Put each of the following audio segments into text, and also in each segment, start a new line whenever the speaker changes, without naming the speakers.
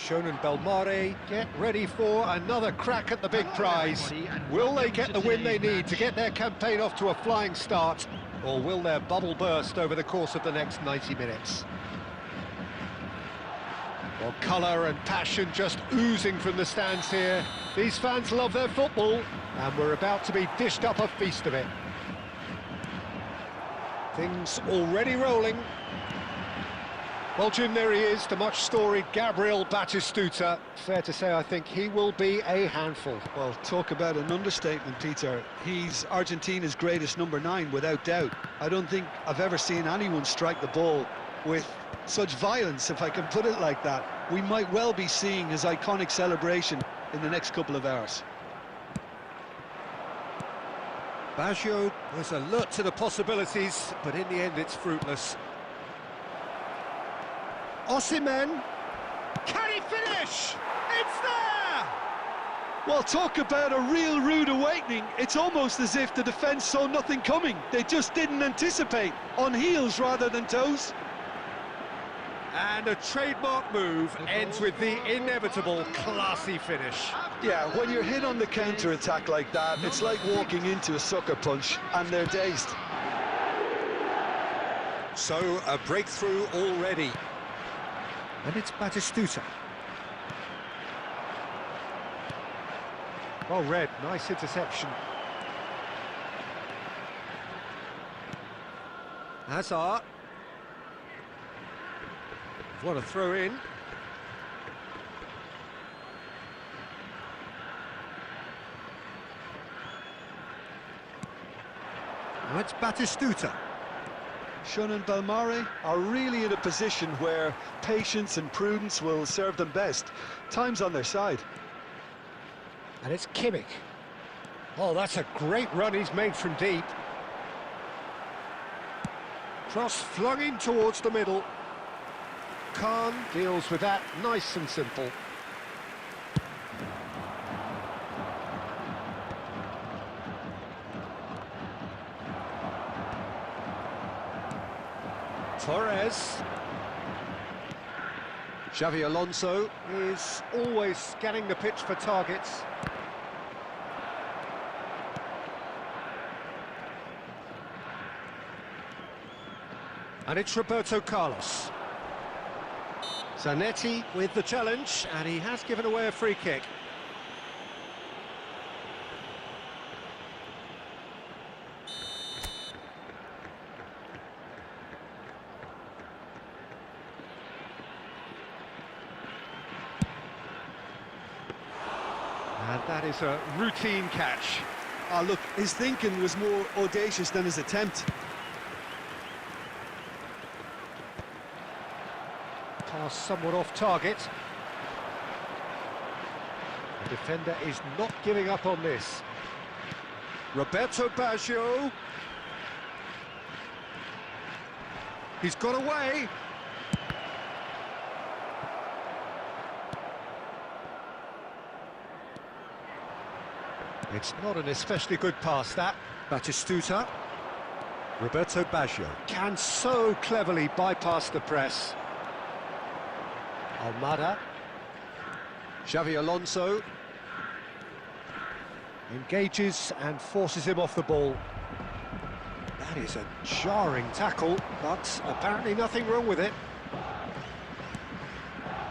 Shonen Belmare get ready for another crack at the big prize. Will they get the win they need to get their campaign off to a flying start, or will their bubble burst over the course of the next 90 minutes? Well, colour and passion just oozing from the stands here. These fans love their football, and we're about to be dished up a feast of it. Things already rolling. Well, Jim, there he is, the much-storied Gabriel Batistuta. Fair to say, I think he will be a handful.
Well, talk about an understatement, Peter. He's Argentina's greatest number 9, without doubt. I don't think I've ever seen anyone strike the ball with such violence, if I can put it like that. We might well be seeing his iconic celebration in the next couple of hours.
Baggio was alert to the possibilities, but in the end it's fruitless. Osimhen, can he finish? It's there!
Well, talk about a real rude awakening. It's almost as if the defence saw nothing coming. They just didn't anticipate, on heels rather than toes.
And a trademark move ends with the inevitable classy finish.
Yeah, when you're hit on the counter-attack like that, it's like walking into a sucker punch, and they're dazed.
So, a breakthrough already. And it's Batistuta. Well read, nice interception. Hazard. What a throw in. Now it's Batistuta.
Shonen Belmare are really in a position where patience and prudence will serve them best. Time's on their side.
And it's Kimmich. Oh, that's a great run he's made from deep. Cross flung in towards the middle. Khan deals with that nice and simple. Torres. Xavi Alonso is always scanning the pitch for targets. And it's Roberto Carlos. Zanetti with the challenge, and he has given away a free kick. And that is a routine catch.
Ah, look, his thinking was more audacious than his attempt.
Pass somewhat off target. The defender is not giving up on this. Roberto Baggio. He's got away. It's not an especially good pass, that. Batistuta. Roberto Baggio can so cleverly bypass the press. Almada. Xavi Alonso. Engages and forces him off the ball. That is a jarring tackle, but apparently nothing wrong with it.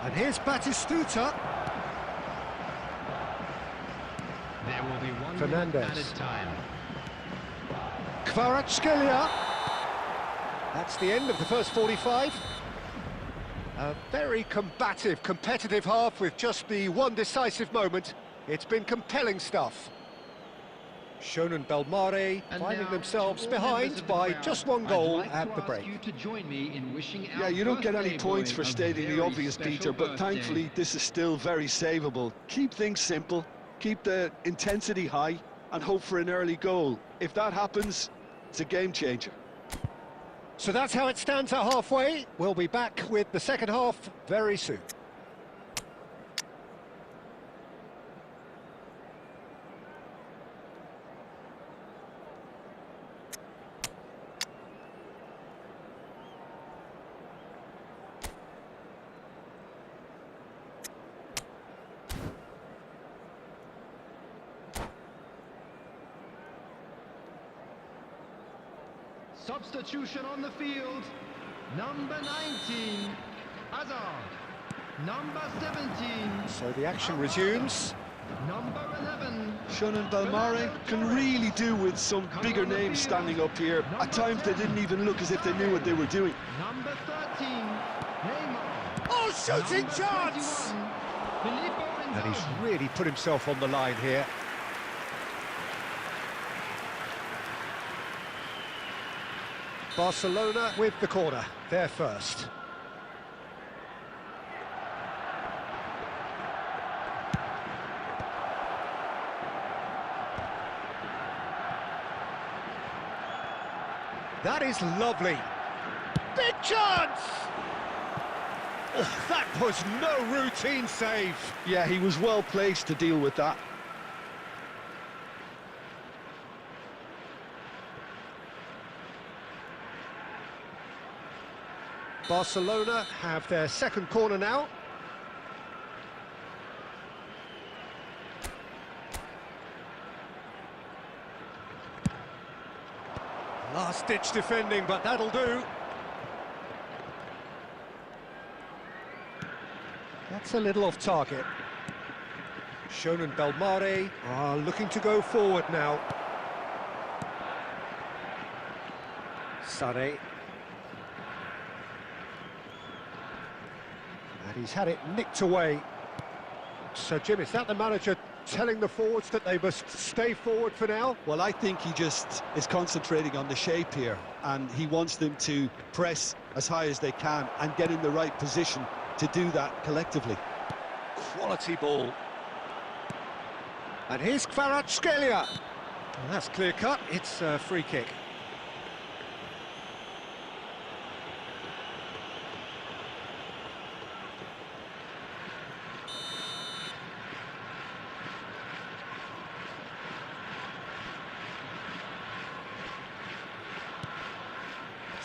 And here's Batistuta.
There will be 1
Fernandez.
minute added time.
Kvaratskhelia. That's the end of the first 45. A very combative, competitive half with just the one decisive moment. It's been compelling stuff. Shonen Belmare finding themselves behind by just one goal at the break.
Yeah, you don't get any points for stating the obvious, Peter, but thankfully this is still very savable. Keep things simple, keep the intensity high, and hope for an early goal. If that happens, it's a game changer.
So that's how it stands at halfway. We'll be back with the second half very soon.
Substitution on the field. Number 19, Hazard. Number 17.
So the action resumes.
Number 11.
Shonen Belmare can really do with some bigger names standing up here. At times they didn't even look as if they knew what they were doing.
Number 13, Neymar.
Oh, shooting
Number
chance!
21, Filippo
And he's
Inzaghi.
really put himself on the line here. Barcelona with the corner, they're first. That is lovely. Big chance! Oh, that was no routine save.
Yeah, he was well placed to deal with that.
Barcelona have their second corner now. Last-ditch defending, but that'll do. That's a little off target. Shonen Belmare are looking to go forward now. Sane. And he's had it nicked away. So, Jim, is that the manager telling the forwards that they must stay forward for now?
Well, I think he just is concentrating on the shape here, and he wants them to press as high as they can and get in the right position to do that collectively.
Quality ball. And here's Kvaratskhelia. Well, that's clear-cut. It's a free kick.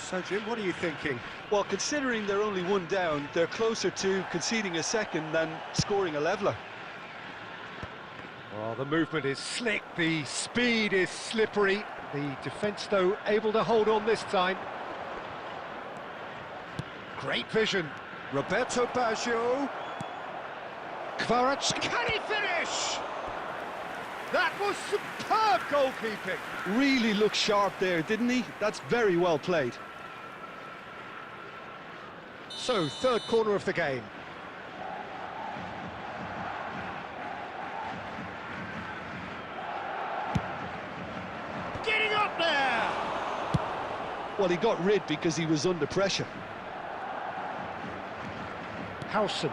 So, Jim, what are you thinking?
Well, considering they're only one down, they're closer to conceding a second than scoring a leveller.
Well, the movement is slick, the speed is slippery. The defence, though, able to hold on this time. Great vision. Roberto Baggio. Kvaratskhelia. Can he finish? That was superb goalkeeping.
Really looked sharp there, didn't he? That's very well played.
So, third corner of the game. Getting up there!
Well, he got rid because he was under pressure.
Howson.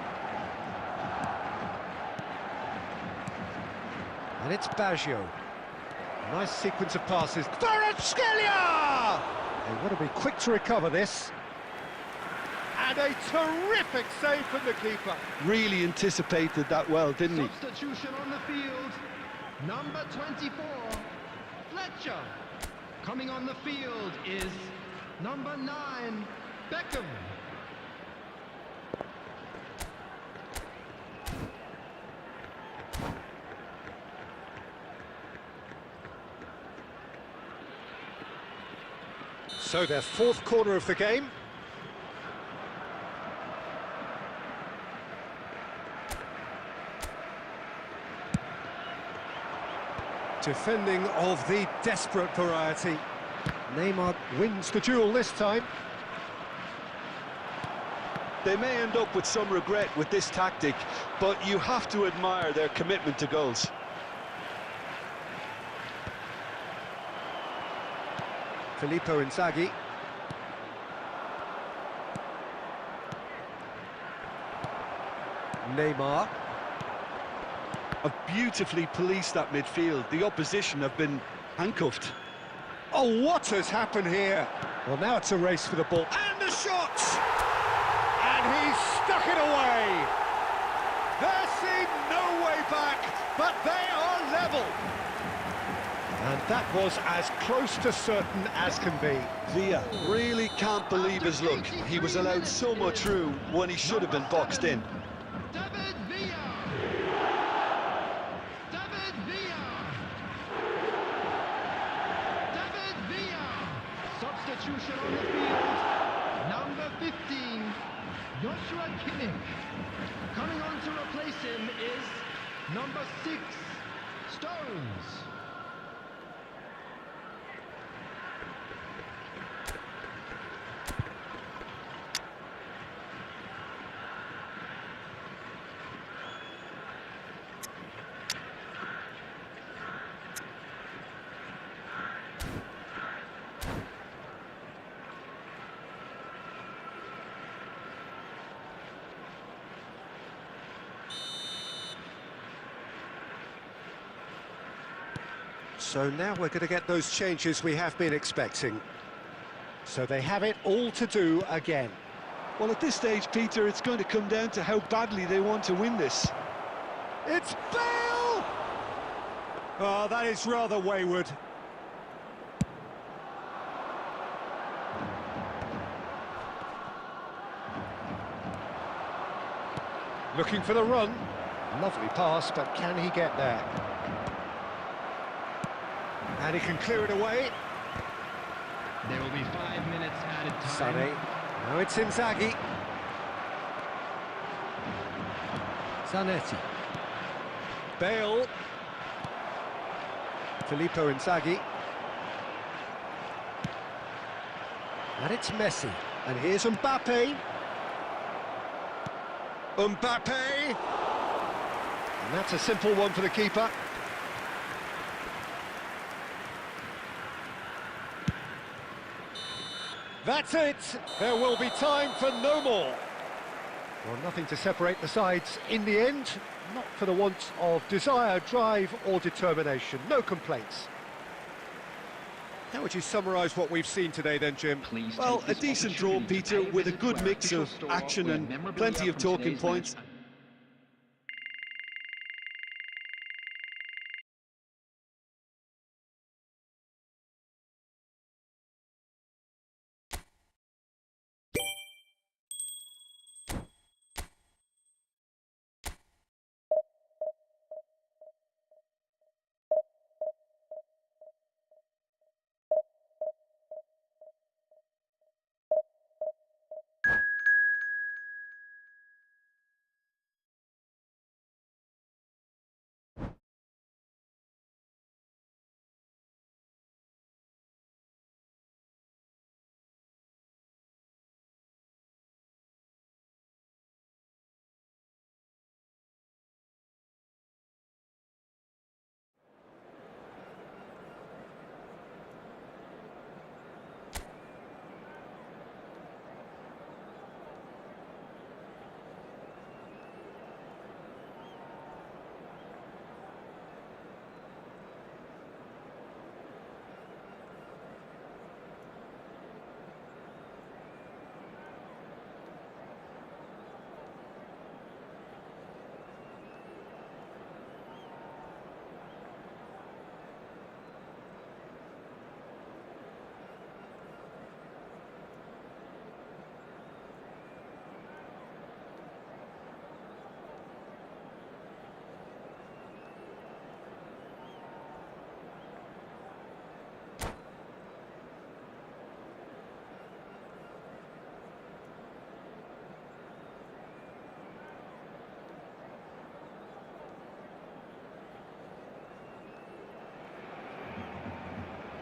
And it's Baggio. Nice sequence of passes. Kvaratskhelia! They want to be quick to recover this. And a terrific save from the keeper.
Really anticipated that well, didn't he?
Substitution on the field. Number 24, Fletcher. Coming on the field is number 9, Beckham.
So their fourth corner of the game. Defending of the desperate variety. Neymar wins the duel this time.
They may end up with some regret with this tactic, but you have to admire their commitment to goals.
Filippo Inzaghi. Neymar.
Have beautifully policed that midfield. The opposition have been handcuffed.
Oh, what has happened here? Well, now it's a race for the ball. And the shot! And he's stuck it away. There seemed no way back, but they are level. And that was as close to certain as can be.
Villa really can't believe his luck. He was allowed so much room when he should have been boxed in.
David Villa. David Villa. David Villa. Joshua Kimmich. Coming on to replace him is number 6, Stones.
So now we're going to get those changes we have been expecting. So they have it all to do again.
Well, at this stage, Peter, it's going to come down to how badly they want to win this.
It's Bale! Oh, that is rather wayward. Looking for the run. Lovely pass, but can he get there? And he can clear it away.
There will be 5 minutes added time.
Sané. Now it's Inzaghi. Zanetti. Bale. Filippo Inzaghi. And it's Messi. And here's Mbappe. Mbappe! And that's a simple one for the keeper. That's it! There will be time for no more. Well, nothing to separate the sides in the end. Not for the want of desire, drive or determination. No complaints. How would you summarise what we've seen today then, Jim?
Well, a decent draw, Peter, with a good mix of action and plenty of talking points.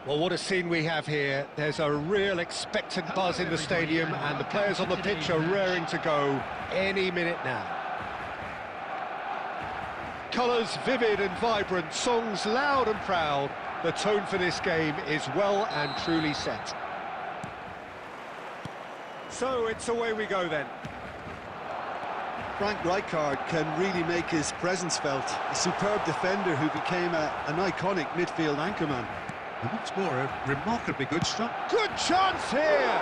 Well, what a scene we have here. There's a real expectant buzz in the stadium and the players on the pitch are raring to go any minute now. Colours vivid and vibrant, songs loud and proud. The tone for this game is well and truly set. So it's away we go then.
Frank Rijkaard can really make his presence felt. A superb defender who became an iconic midfield anchorman.
And what's more, a remarkably good shot.
Good chance here!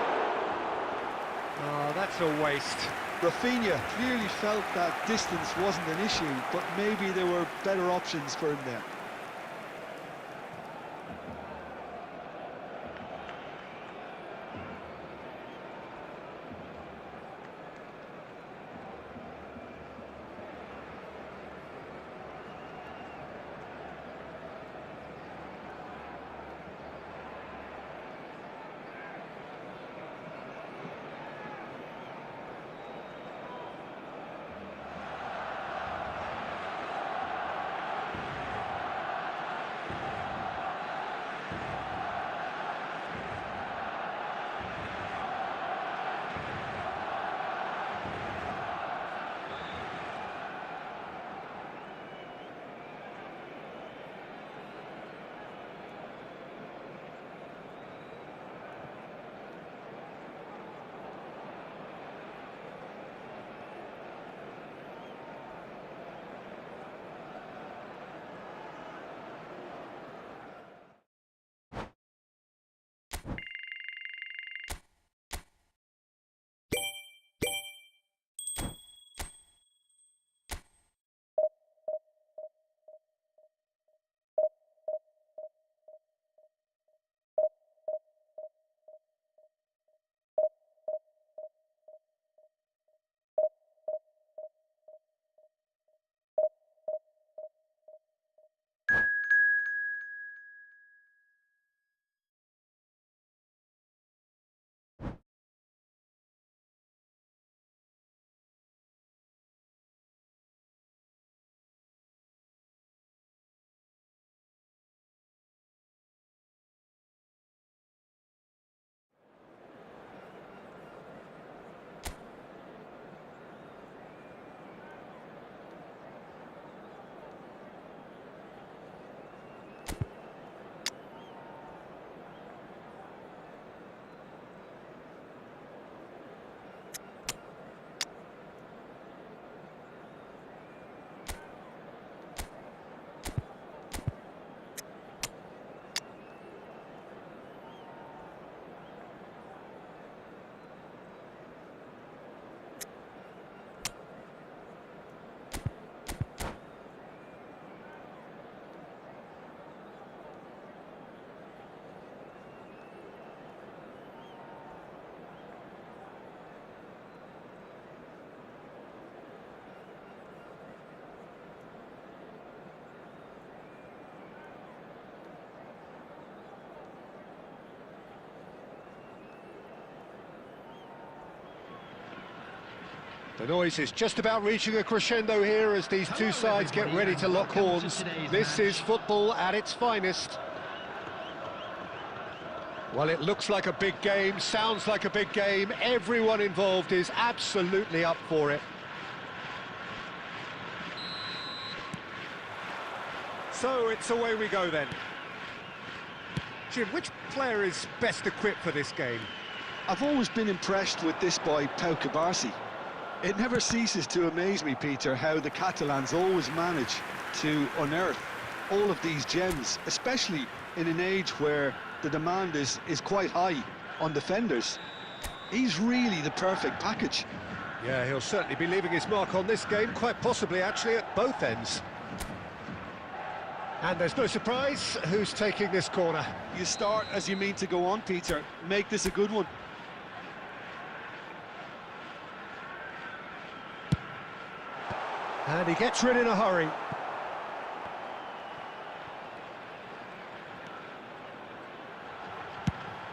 Oh, that's a waste.
Rafinha clearly felt that distance wasn't an issue, but maybe there were better options for him there.
The noise is just about reaching a crescendo here as these two sides get ready to lock horns. This is football at its finest. Well, it looks like a big game, sounds like a big game. Everyone involved is absolutely up for it. So it's away we go then. Jim, which player is best equipped for this game?
I've always been impressed with this boy, Pau Cubarsí. It never ceases to amaze me, Peter, how the Catalans always manage to unearth all of these gems, especially in an age where the demand is quite high on defenders. He's really the perfect package.
Yeah, he'll certainly be leaving his mark on this game, quite possibly actually at both ends. And there's no surprise who's taking this corner.
You start as you mean to go on, Peter. Make this a good one.
And he gets rid in a hurry.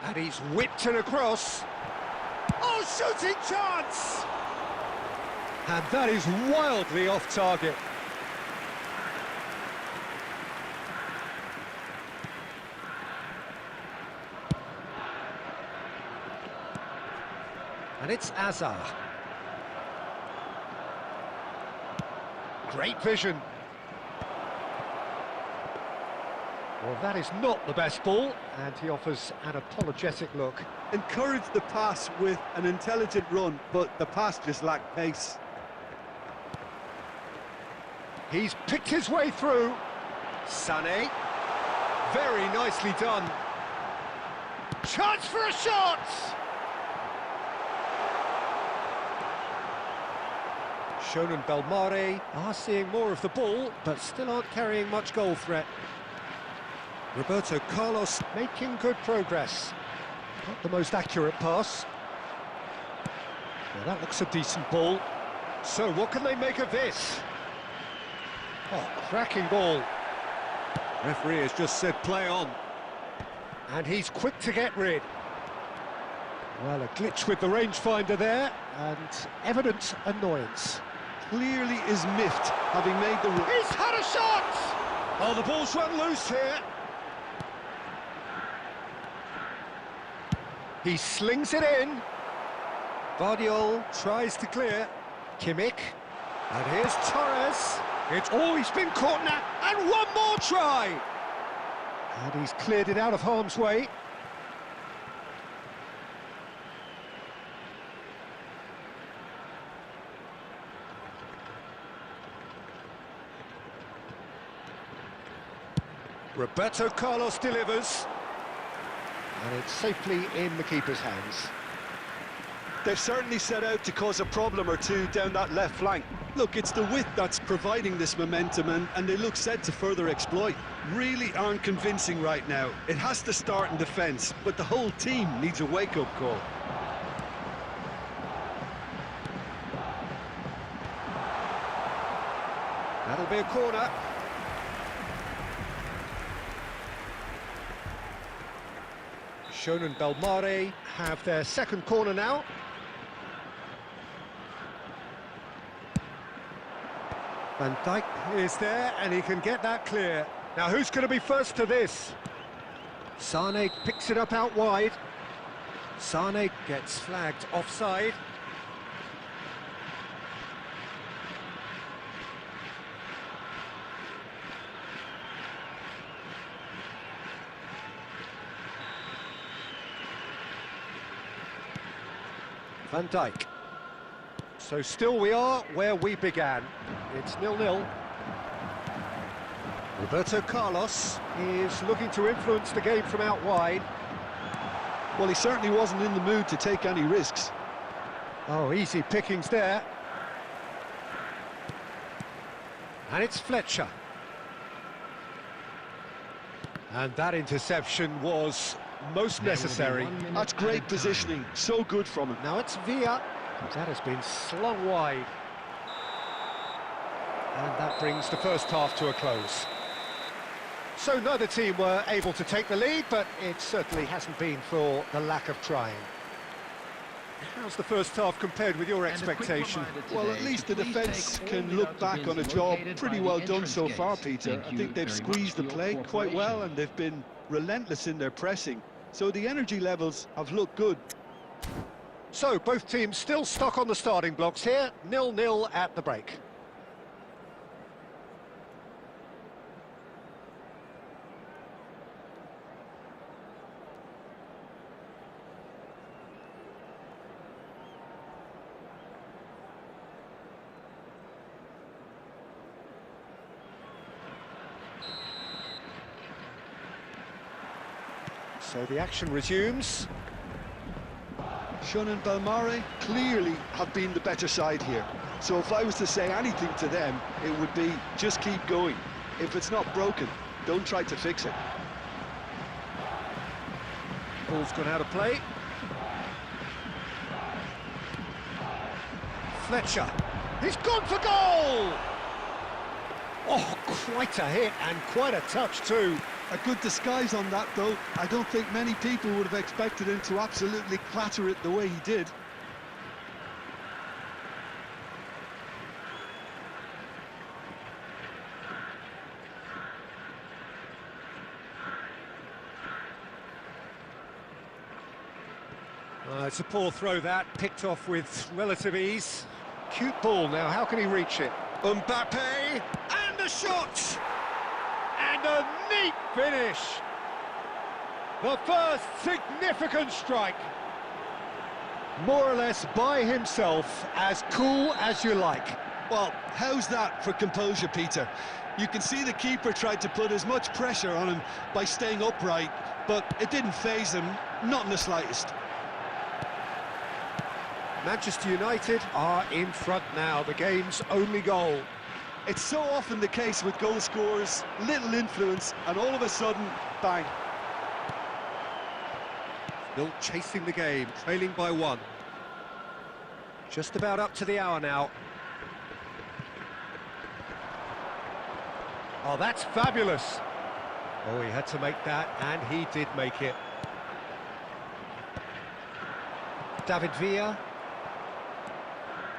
And he's whipped it across. Oh, shooting chance! And that is wildly off target. And it's Azar. Great vision. Well, that is not the best ball, and he offers an apologetic look.
Encourage the pass with an intelligent run, but the pass just lacked pace.
He's picked his way through. Sané. Very nicely done. Chance for a shot! Shonen Belmare are seeing more of the ball, but still aren't carrying much goal threat. Roberto Carlos making good progress. Not the most accurate pass. Well, that looks a decent ball. So what can they make of this? Oh, cracking ball. Referee has just said play on. And he's quick to get rid. Well, a glitch with the rangefinder there, and evident annoyance.
Clearly is miffed, having made the run.
He's had a shot! Oh, the ball's run loose here. He slings it in. Vardiol tries to clear. Kimmich. And here's Torres. It's always been caught now. And one more try! And he's cleared it out of harm's way. Roberto Carlos delivers. And it's safely in the keeper's hands.
They've certainly set out to cause a problem or two down that left flank. Look, it's the width that's providing this momentum, and they look set to further exploit. Really aren't convincing right now. It has to start in defence, but the whole team needs a wake-up call.
That'll be a corner. Shonen Belmare have their second corner now. Van Dijk is there, and he can get that clear. Now, who's going to be first to this? Sané picks it up out wide. Sané gets flagged offside. Van Dijk. So still we are where we began. It's 0-0. Roberto Carlos is looking to influence the game from out wide.
Well, he certainly wasn't in the mood to take any risks.
Oh, easy pickings there. And it's Fletcher. And that interception was most necessary.
That's great positioning, so good from him.
Now it's Villa. That has been slung wide. And that brings the first half to a close. So neither team were able to take the lead, but it certainly hasn't been for the lack of trying. How's the first half compared with your
And a quick
expectation?
reminder
Well, at
today
least
to
the
please
defence
take all
can
the
look back on a
bins
job
located
pretty
by
well
the
done
entrance
so far,
gates.
Peter.
Thank
I
you
think they've
very much
squeezed
for
the
your
play quite well,
cooperation.
and they've been relentless in their pressing. So the energy levels have looked good.
So, both teams still stuck on the starting blocks here, 0-0 at the break. So the action resumes.
Shun and Belmare clearly have been the better side here. So if I was to say anything to them, it would be just keep going. If it's not broken, don't try to fix it.
Ball's gone out of play. Fletcher. He's gone for goal! Oh, quite a hit and quite a touch too.
A good disguise on that, though. I don't think many people would have expected him to absolutely clatter it the way he did.
It's a poor throw that, picked off with relative ease. Cute ball now, how can he reach it? Mbappe, and a shot! And a neat finish! The first significant strike. More or less by himself, as cool as you like.
Well, how's that for composure, Peter? You can see the keeper tried to put as much pressure on him by staying upright, but it didn't faze him, not in the slightest.
Manchester United are in front now, the game's only goal.
It's so often the case with goal scorers, little influence, and all of a sudden, bang.
Still chasing the game, trailing by 1. Just about up to the hour now. Oh, that's fabulous. Oh, he had to make that, and he did make it. David Villa.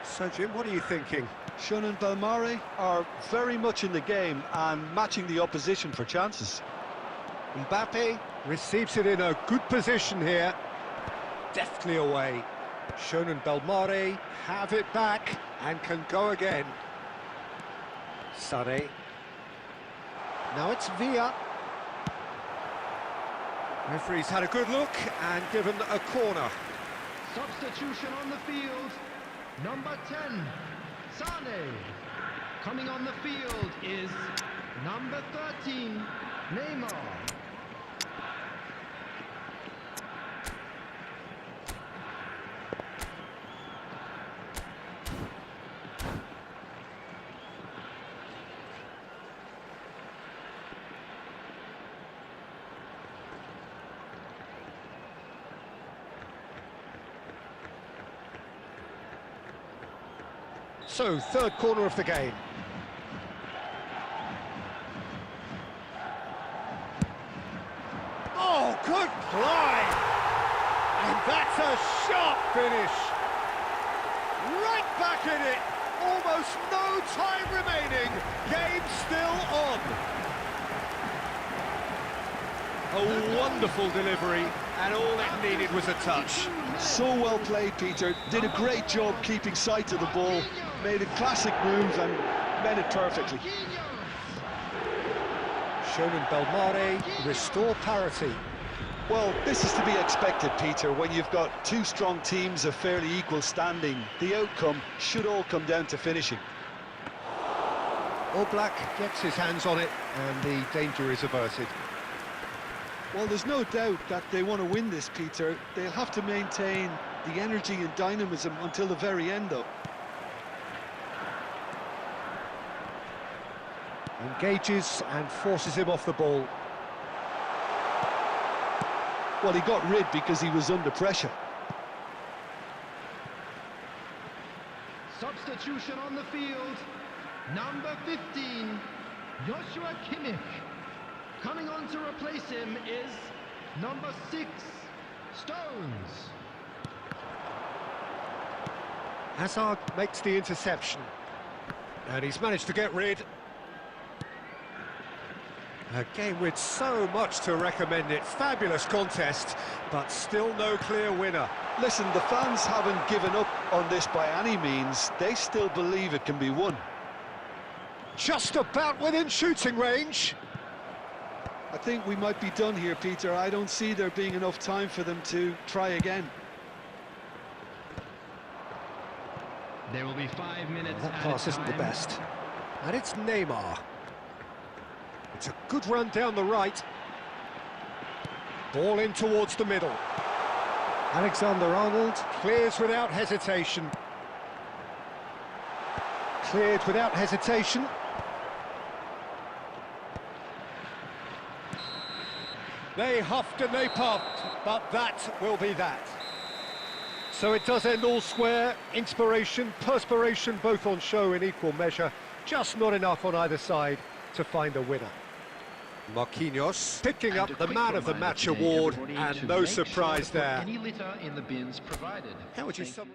So, Jim, what are you thinking?
Shun and Belmare are very much in the game and matching the opposition for chances.
Mbappe receives it in a good position here. Deftly away. Shun and Belmare have it back and can go again. Sare. Now it's Villa. Referee's had a good look and given a corner.
Substitution on the field. Number 10, Sane. Coming on the field is number 13, Neymar.
So, third corner of the game. Oh, good play! And that's a sharp finish. Right back in it. Almost no time remaining. Game still on. A wonderful delivery, and all it needed was a touch.
So well played, Peter. Did a great job keeping sight of the ball. Made a classic move and met it perfectly.
Shun and Belmare restore parity.
Well, this is to be expected, Peter, when you've got two strong teams of fairly equal standing. The outcome should all come down to finishing.
All Black gets his hands on it, and the danger is averted.
Well, there's no doubt that they want to win this, Peter. They'll have to maintain the energy and dynamism until the very end, though.
Engages and forces him off the ball.
Well, he got rid because he was under pressure.
Substitution on the field. Number 15, Joshua Kimmich. Coming on to replace him is number 6, Stones.
Hazard makes the interception. And he's managed to get rid. A game with so much to recommend it. Fabulous contest, but still no clear winner.
Listen, the fans haven't given up on this by any means. They still believe it can be won.
Just about within shooting range.
I think we might be done here, Peter. I don't see there being enough time for them to try again.
There will be 5 minutes.
That pass isn't the best. And it's Neymar. It's a good run down the right. Ball in towards the middle. Alexander-Arnold clears without hesitation. Cleared without hesitation. They huffed and they puffed, but that will be that. So it does end all square. Inspiration, perspiration, both on show in equal measure. Just not enough on either side to find a winner. Marquinhos picking up the Man of the Match award, and no surprise there.
Any litter in the bins provided.
How would you sum...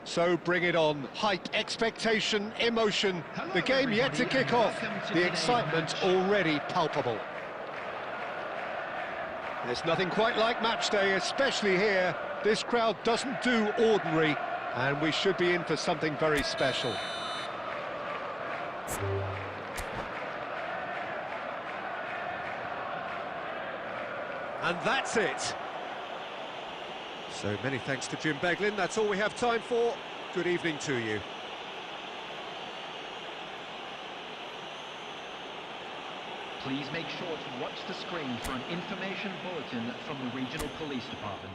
So bring it on. Hype, expectation, emotion. The game yet to kick off. The excitement already palpable. There's nothing quite like match day, especially here. This crowd doesn't do ordinary, and we should be in for something very special. And that's it. So many thanks to Jim Beglin. That's all we have time for. Good evening to you.
Please make sure to watch the screen for an information bulletin from the Regional Police Department.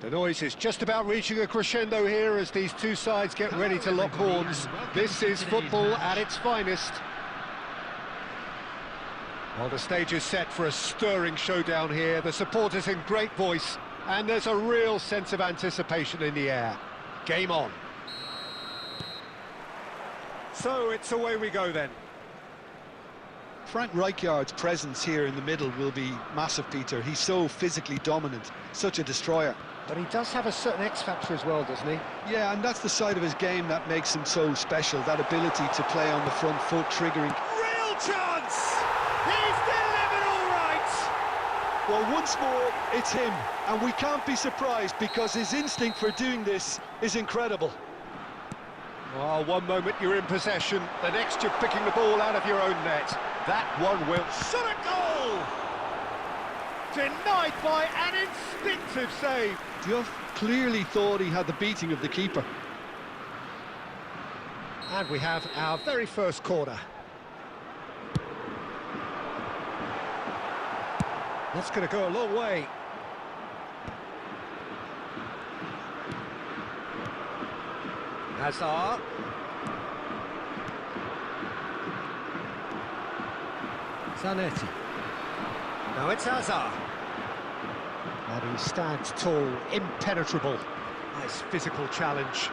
The noise is just about reaching a crescendo here as these two sides get ready to lock horns. This is football at its finest. Well, the stage is set for a stirring showdown here. The supporters in great voice, and there's a real sense of anticipation in the air. Game on. So it's away we go then.
Frank Rijkaard's presence here in the middle will be massive, Peter. He's so physically dominant, such a destroyer.
But he does have a certain X-factor as well, doesn't he?
Yeah, and that's the side of his game that makes him so special, that ability to play on the front foot, triggering.
Real chance! He's delivered all right!
Well, once more, it's him, and we can't be surprised because his instinct for doing this is incredible.
Well, one moment you're in possession, the next you're picking the ball out of your own net. That one will shot a goal! Denied by an instinctive save.
Duff clearly thought he had the beating of the keeper.
And we have our very first corner. That's going to go a long way. Hazard. Zanetti. Now it's Hazard. And he stands tall, impenetrable. Nice physical challenge.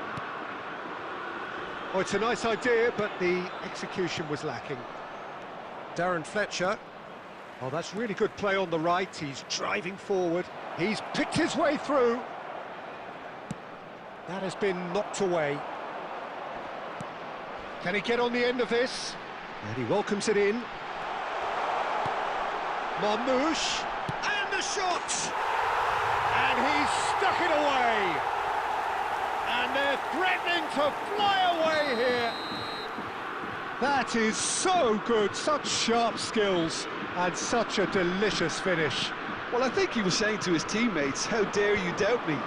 Oh, it's a nice idea, but the execution was lacking. Darren Fletcher. Oh, that's really good play on the right. He's driving forward. He's picked his way through. That has been knocked away. Can he get on the end of this? And he welcomes it in. Marmouche, and the shot! And he's stuck it away! And they're threatening to fly away here! That is so good, such sharp skills, and such a delicious finish.
Well, I think he was saying to his teammates, how dare you doubt me?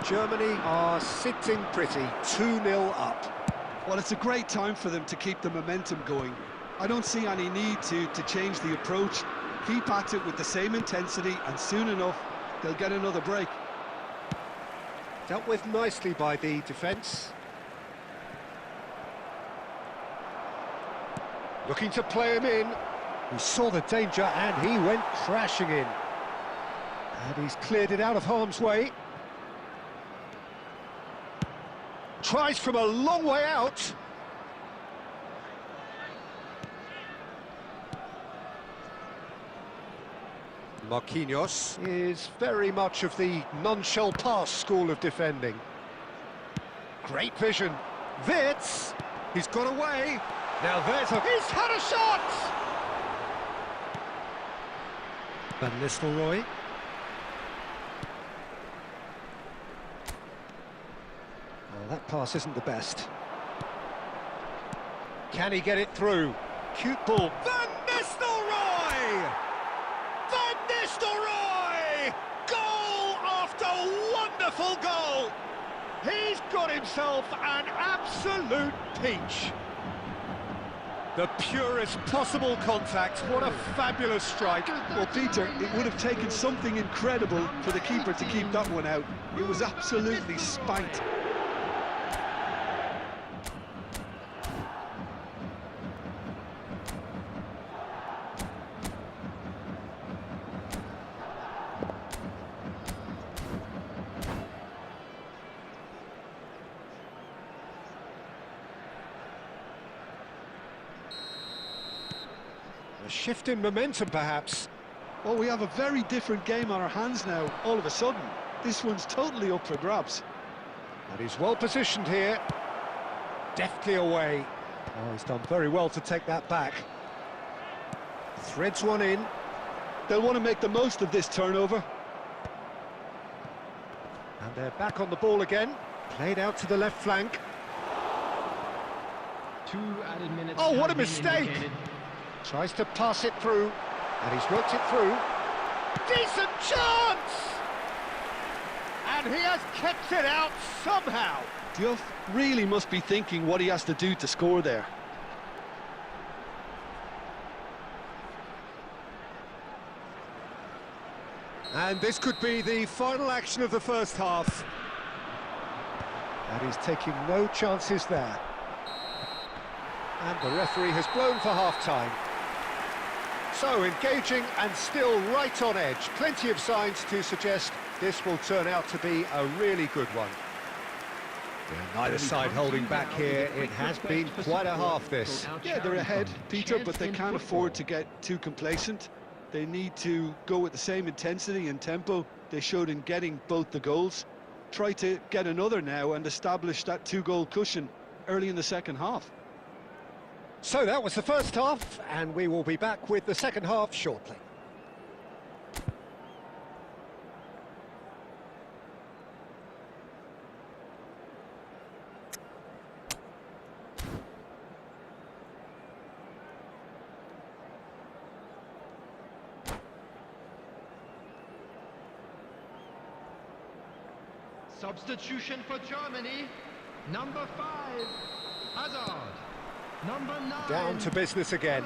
Germany are sitting pretty, 2-0 up.
Well, it's a great time for them to keep the momentum going. I don't see any need to change the approach. Keep at it with the same intensity, and soon enough, they'll get another break.
Dealt with nicely by the defence. Looking to play him in. He saw the danger and he went crashing in. And he's cleared it out of harm's way. Tries from a long way out. Marquinhos is very much of the none-shall-pass school of defending. Great vision. Wits, he's got away. Now he's had a shot! Van Nistelrooy. Oh, that pass isn't the best. Can he get it through? Cute ball. Van Nistelrooy! Van Nistelrooy! Goal after wonderful goal! He's got himself an absolute peach. The purest possible contact. What a fabulous strike.
Well, Peter, it would have taken something incredible for the keeper to keep that one out. It was absolutely spanked.
A shift in momentum, perhaps.
Well, we have a very different game on our hands now, all of a sudden. This one's totally up for grabs.
And he's well positioned here. Deftly away. Oh, he's done very well to take that back. Threads one in.
They'll want to make the most of this turnover.
And they're back on the ball again. Played out to the left flank.
2 added minutes.
Oh, what a
have been
mistake!
indicated.
Tries to pass it through, and he's worked it through. Decent chance! And he has kept it out somehow.
Duff really must be thinking what he has to do to score there.
And this could be the final action of the first half. And he's taking no chances there. And the referee has blown for half-time. So, engaging and still right on edge. Plenty of signs to suggest this will turn out to be a really good one. Neither side holding back here. It has been quite a half, this.
Yeah, they're ahead, Peter, but they can't afford to get too complacent. They need to go with the same intensity and tempo they showed in getting both the goals. Try to get another now and establish that two-goal cushion early in the second half.
So that was the first half, and we will be back with the second half shortly.
Substitution for Germany, number 5, Hazard. Number 9.
Down to business again.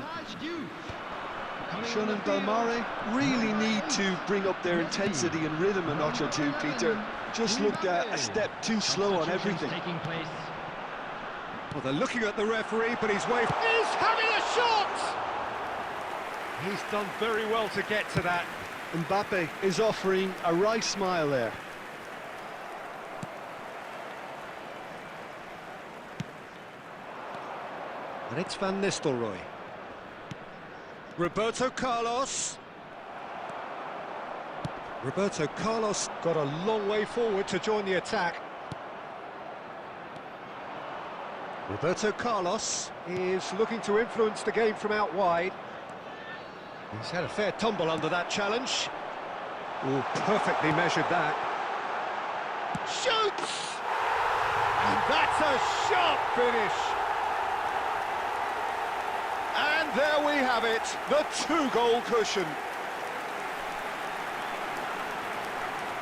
Sean and Belmare really need to bring up their intensity and rhythm a notch or two, Peter. Just looked a step too slow on everything.
Well, they're looking at the referee, but he's waved. He's having a shot! He's done very well to get to that.
Mbappe is offering a wry smile there.
And it's Van Nistelrooy. Roberto Carlos. Roberto Carlos got a long way forward to join the attack. Roberto Carlos is looking to influence the game from out wide. He's had a fair tumble under that challenge. Oh, perfectly measured that. Shoots! And that's a sharp finish. And there we have it, the two-goal cushion.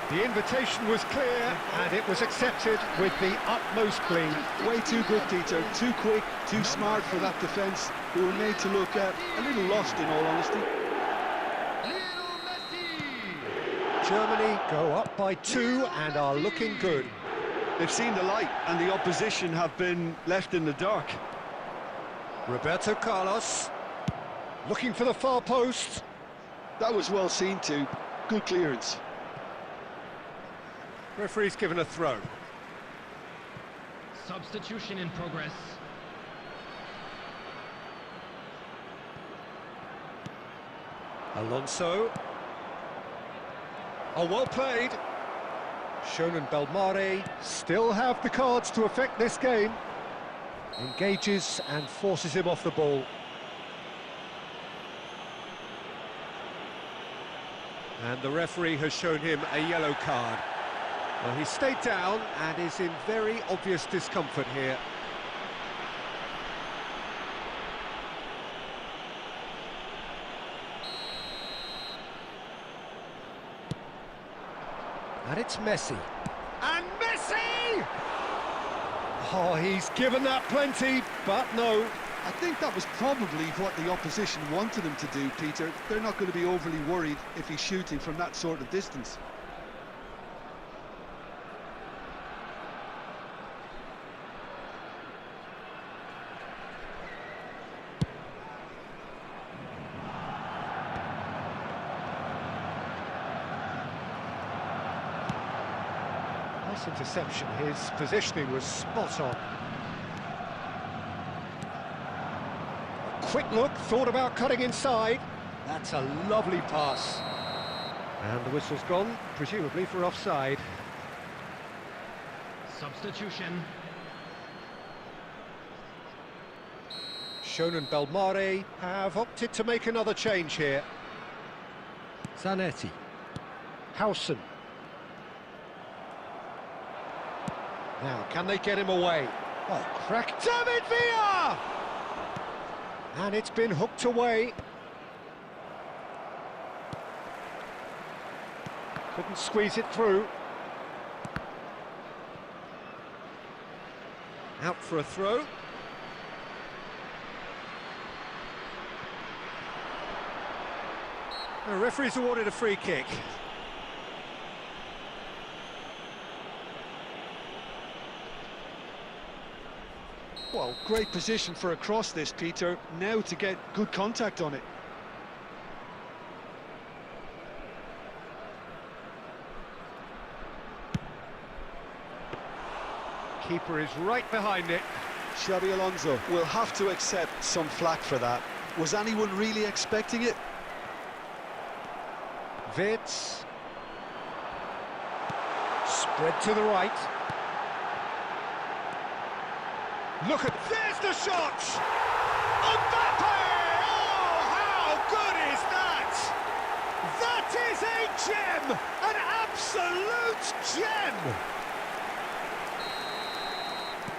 The invitation was clear, and it was accepted with the utmost glee.
Way too good, Peter. Too quick, too smart for that defence. They were made to look a little lost, in all honesty.
Germany go up by 2 and are looking good.
They've seen the light, and the opposition have been left in the dark.
Roberto Carlos, looking for the far post.
That was well seen too. Good clearance.
Referee's given a throw.
Substitution in progress.
Alonso. Oh, well played. Sean and Belmare still have the cards to affect this game. Engages and forces him off the ball. And the referee has shown him a yellow card. Well, he stayed down and is in very obvious discomfort here. And it's Messi. And Messi! Oh, he's given that plenty, but no.
I think that was probably what the opposition wanted him to do, Peter. They're not going to be overly worried if he's shooting from that sort of distance.
Nice interception. His positioning was spot on. Quick look, thought about cutting inside. That's a lovely pass. And the whistle's gone, presumably for offside.
Substitution.
Sean and Belmare have opted to make another change here. Zanetti. Howson. Now, can they get him away? Oh, crack. David Villa! And it's been hooked away. Couldn't squeeze it through. Out for a throw. The referee's awarded a free kick.
Well, great position for a cross this, Peter. Now to get good contact on it.
Keeper is right behind it.
Xabi Alonso will have to accept some flack for that. Was anyone really expecting it?
Vitz. Spread to the right. Look at... There's the shot! Mbappe! Oh, how good is that? That is a gem! An absolute gem!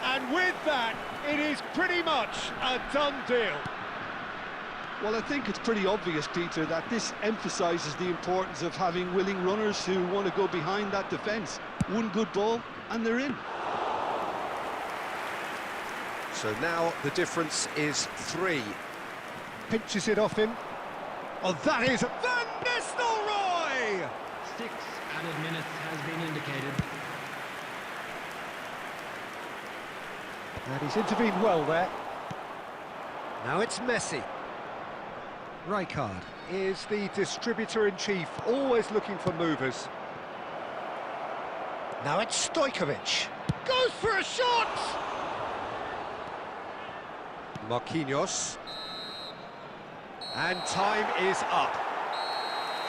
And with that, it is pretty much a done deal.
Well, I think it's pretty obvious, Peter, that this emphasises the importance of having willing runners who want to go behind that defence. One good ball, and they're in.
So now the difference is 3.
Pinches it off him. Oh, that is Van Nistelrooy!
6 added minutes has been indicated.
And he's intervened well there. Now it's Messi. Rijkaard is the distributor-in-chief, always looking for movers. Now it's Stojkovic. Goes for a shot! Marquinhos. And time is up.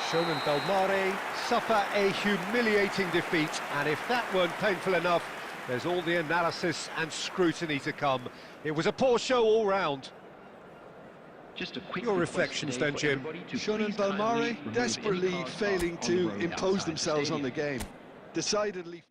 Shonen Belmare suffer a humiliating defeat, and if that weren't painful enough, there's all the analysis and scrutiny to come. It was a poor show all round.
Just a quick
Your reflections then, Jim.
Shonen Belmare desperately failing to impose themselves on the game. Decidedly...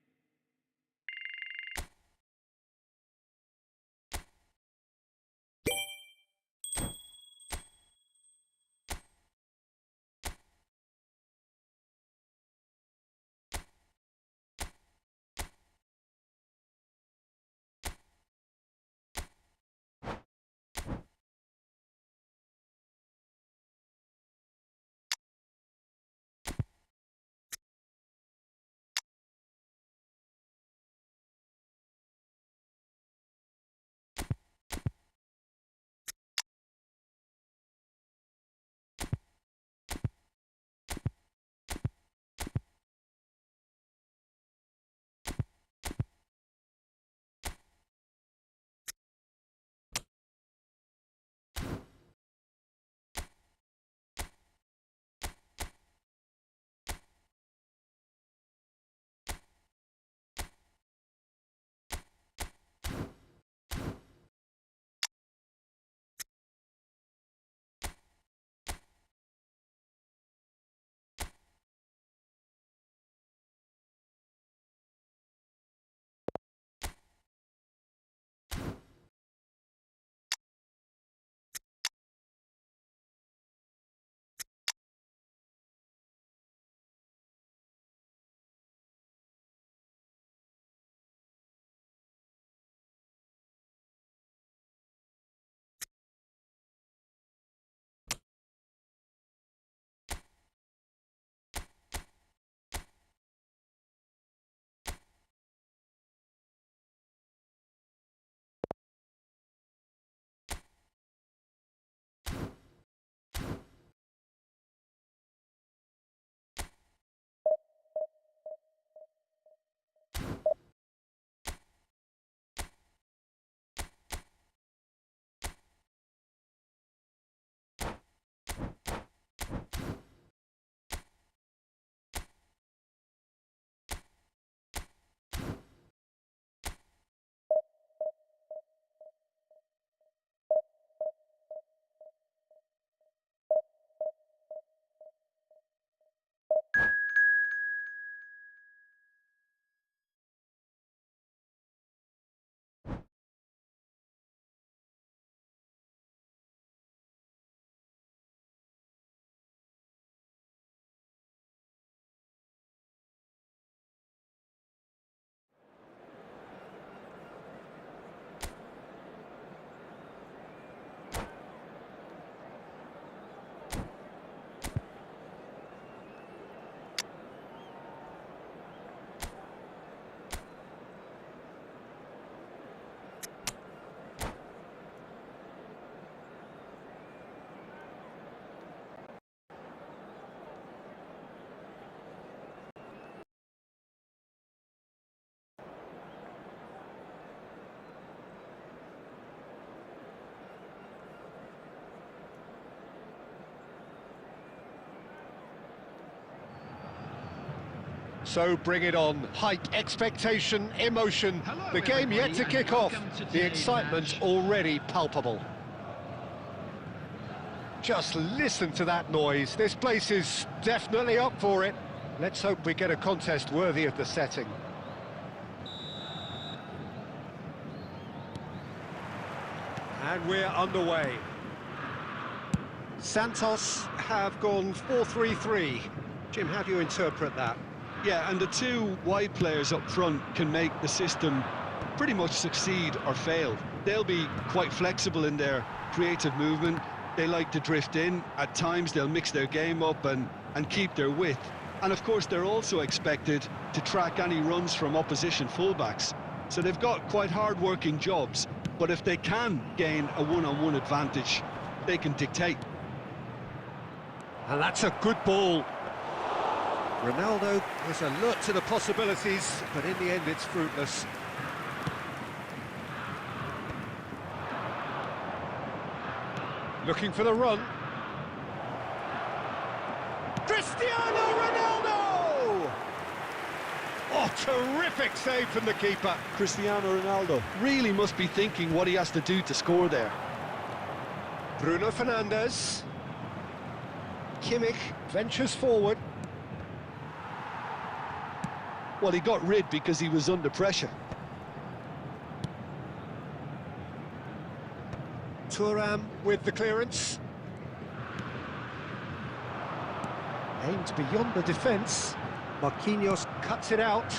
So bring it on. Hype, expectation, emotion.
Hello,
The game yet to
everybody,
kick
and
off.
welcome to
The
today's
excitement
match.
already palpable. Just listen to that noise. This place is definitely up for it. Let's hope we get a contest worthy of the setting. And we're underway. Santos have gone 4-3-3. Jim, how do you interpret that?
Yeah, and the two wide players up front can make the system pretty much succeed or fail. They'll be quite flexible in their creative movement. They like to drift in. At times they'll mix their game up and keep their width. And of course they're also expected to track any runs from opposition fullbacks. So they've got quite hard-working jobs, but if they can gain a one-on-one advantage, they can dictate.
And that's a good ball. Ronaldo is alert to the possibilities, but in the end it's fruitless. Looking for the run. Cristiano Ronaldo! Oh, terrific save from the keeper.
Cristiano Ronaldo really must be thinking what he has to do to score there.
Bruno Fernandes. Kimmich ventures forward.
Well, he got rid because he was under pressure.
Thuram with the clearance. Aimed beyond the defence. Marquinhos cuts it out.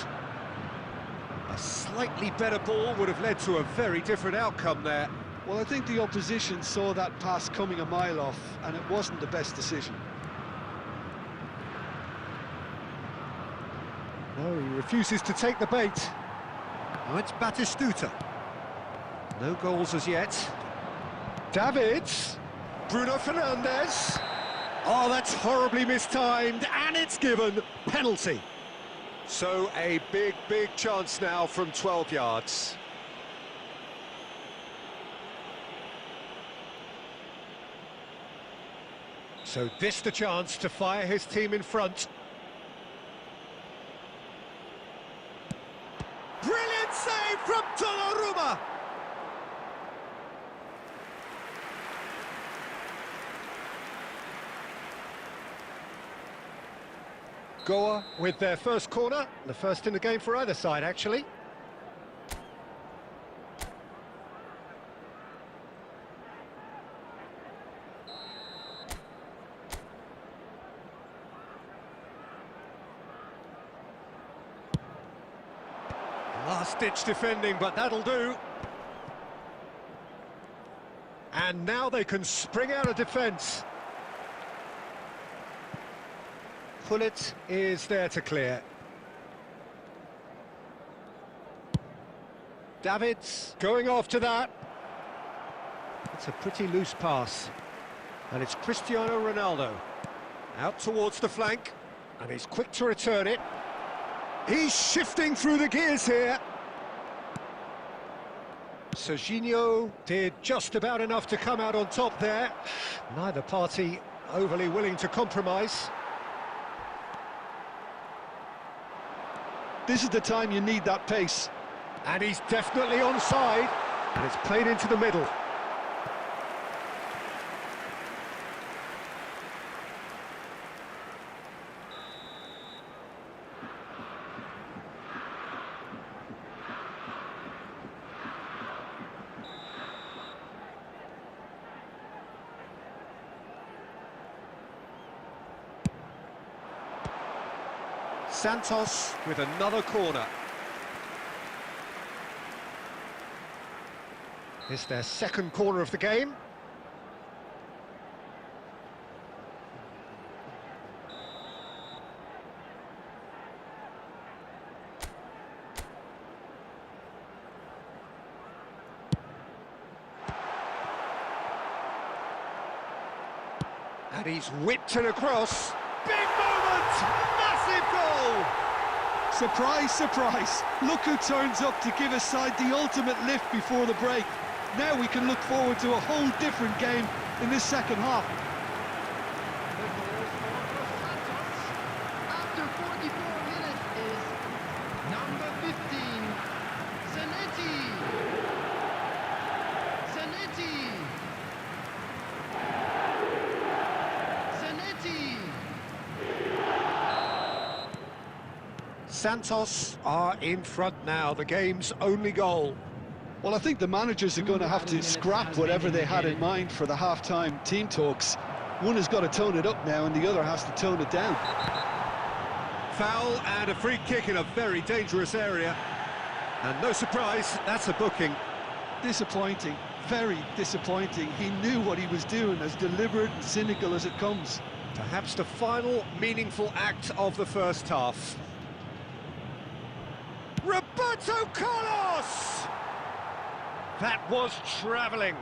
A slightly better ball would have led to a very different outcome there.
Well, I think the opposition saw that pass coming a mile off, and it wasn't the best decision.
No, he refuses to take the bait. Now it's Batistuta. No goals as yet. Davids. Bruno Fernandes. Oh, that's horribly mistimed, and it's given. Penalty. So a big, big chance now from 12 yards. So this the chance to fire his team in front. Brilliant save from Donnarumma! Goa with their first corner, the first in the game for either side, actually. Last-ditch defending, but that'll do. And now they can spring out of defence. Pullet is there to clear. Davids going after that. It's a pretty loose pass. And it's Cristiano Ronaldo. Out towards the flank. And he's quick to return it. He's shifting through the gears here. Serginho did just about enough to come out on top there. Neither party overly willing to compromise.
This is the time you need that pace.
And he's definitely onside. And it's played into the middle. Santos with another corner. It's their second corner of the game. And he's whipped it across. Big moment! Massive goal!
Surprise, surprise. Look who turns up to give his side the ultimate lift before the break. Now we can look forward to a whole different game in this second half.
After 44 minutes, it is Number 15, Zanetti. Zanetti. Zanetti.
Santos are in front now, the game's only goal.
Well, I think the managers are going to have to scrap whatever they had in mind for the half-time team talks. One has got to tone it up now and the other has to tone it down.
Foul and a free kick in a very dangerous area. And no surprise, that's a booking.
Disappointing, very disappointing. He knew what he was doing, as deliberate and cynical as it comes.
Perhaps the final meaningful act of the first half. Roberto Carlos! That was travelling.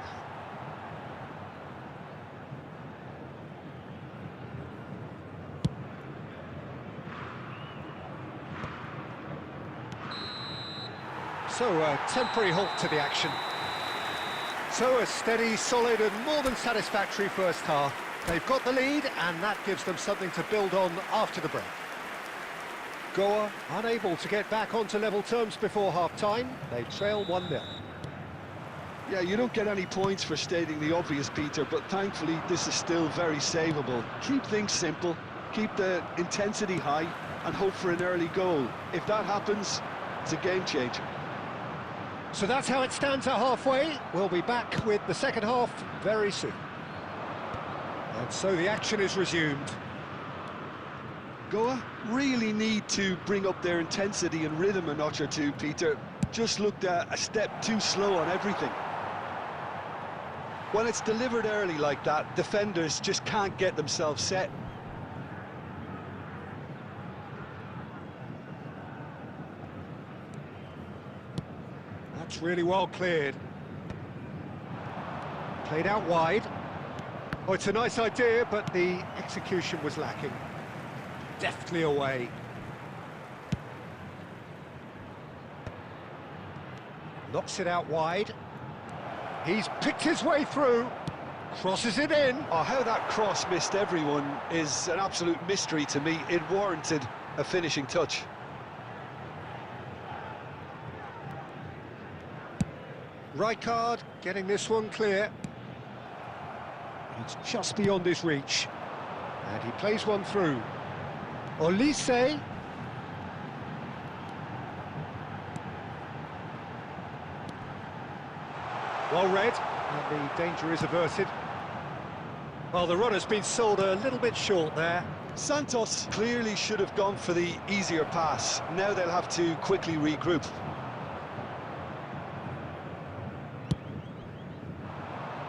So a temporary halt to the action. So a steady, solid and more than satisfactory first half. They've got the lead and that gives them something to build on after the break. Goa unable to get back onto level terms before half-time. They trail 1-0.
Yeah, you don't get any points for stating the obvious, Peter, but thankfully this is still very savable. Keep things simple, keep the intensity high and hope for an early goal. If that happens, it's a game changer.
So that's how it stands at halfway. We'll be back with the second half very soon. And so the action is resumed.
Goa really need to bring up their intensity and rhythm a notch or two, Peter. Just looked a step too slow on everything. When it's delivered early like that, defenders just can't get themselves set.
That's really well cleared. Played out wide. Oh, it's a nice idea, but the execution was lacking. Deftly away. Knocks it out wide. He's picked his way through. Crosses it in.
Oh, how that cross missed everyone is an absolute mystery to me. It warranted a finishing touch.
Rijkaard getting this one clear. It's just beyond his reach. And he plays one through. Olise. Well read, and the danger is averted. Well, the runner's been sold a little bit short there.
Santos clearly should have gone for the easier pass. Now they'll have to quickly regroup.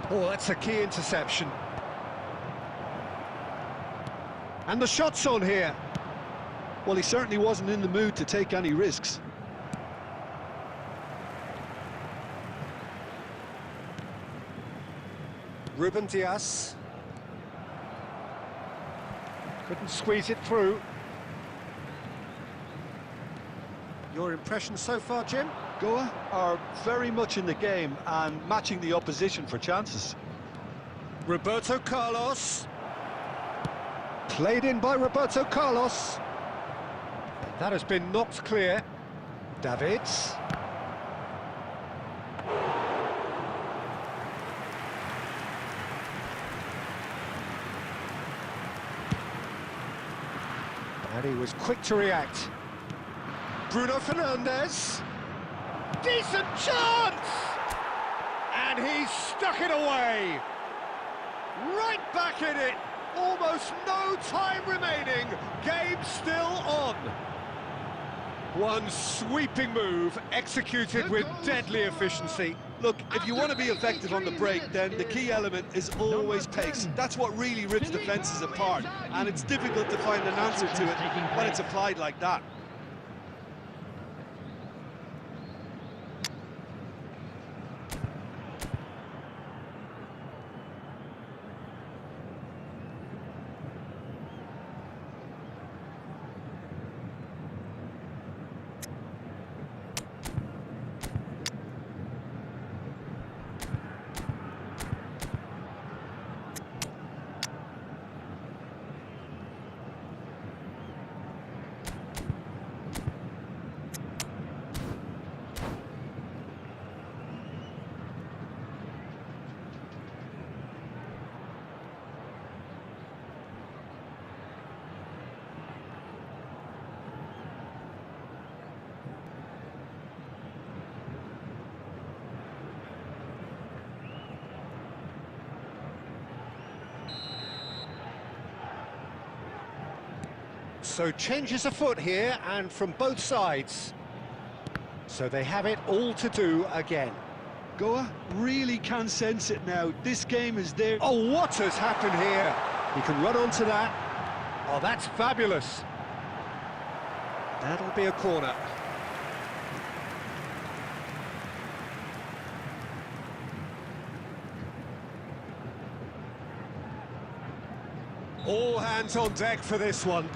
Oh, that's a key interception. And the shot's on here.
Well, he certainly wasn't in the mood to take any risks.
Ruben Dias. Couldn't squeeze it through. Your impression so far, Jim?
Goa are very much in the game and matching the opposition for chances.
Roberto Carlos. Played in by Roberto Carlos. That has been knocked clear. Davids. And he was quick to react. Bruno Fernandes. Decent chance! And he's stuck it away. Right back in it. Almost no time remaining. Game still on. One sweeping move executed with deadly efficiency.
Look, if you want to be effective on the break, then the key element is always pace. That's what really rips defences apart, and it's difficult to find an answer to it when it's applied like that.
So changes afoot here, and from both sides. So they have it all to do again.
Goa really can sense it now. This game is there.
Oh, what has happened here? He can run onto that. Oh, that's fabulous. That'll be a corner.
All hands on deck for this one.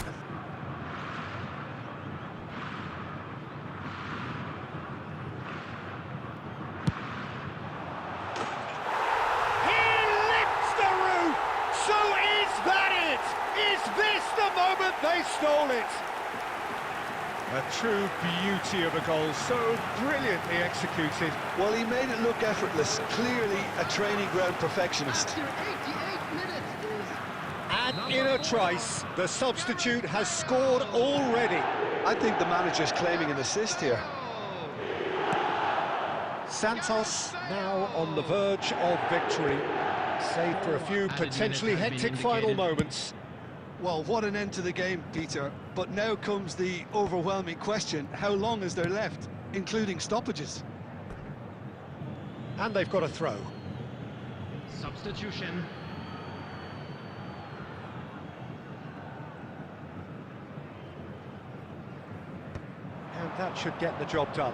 They stole it!
A true beauty of a goal, so brilliantly executed.
Well, he made it look effortless. Clearly a training ground perfectionist.
After 88 minutes is
And in a trice, the substitute has scored already.
I think the manager's claiming an assist here.
Santos now on the verge of victory, save for a few potentially hectic final moments.
Well, what an end to the game, Peter. But now comes the overwhelming question: how long is there left, including stoppages?
And they've got a throw.
substitution.
And that should get the job done.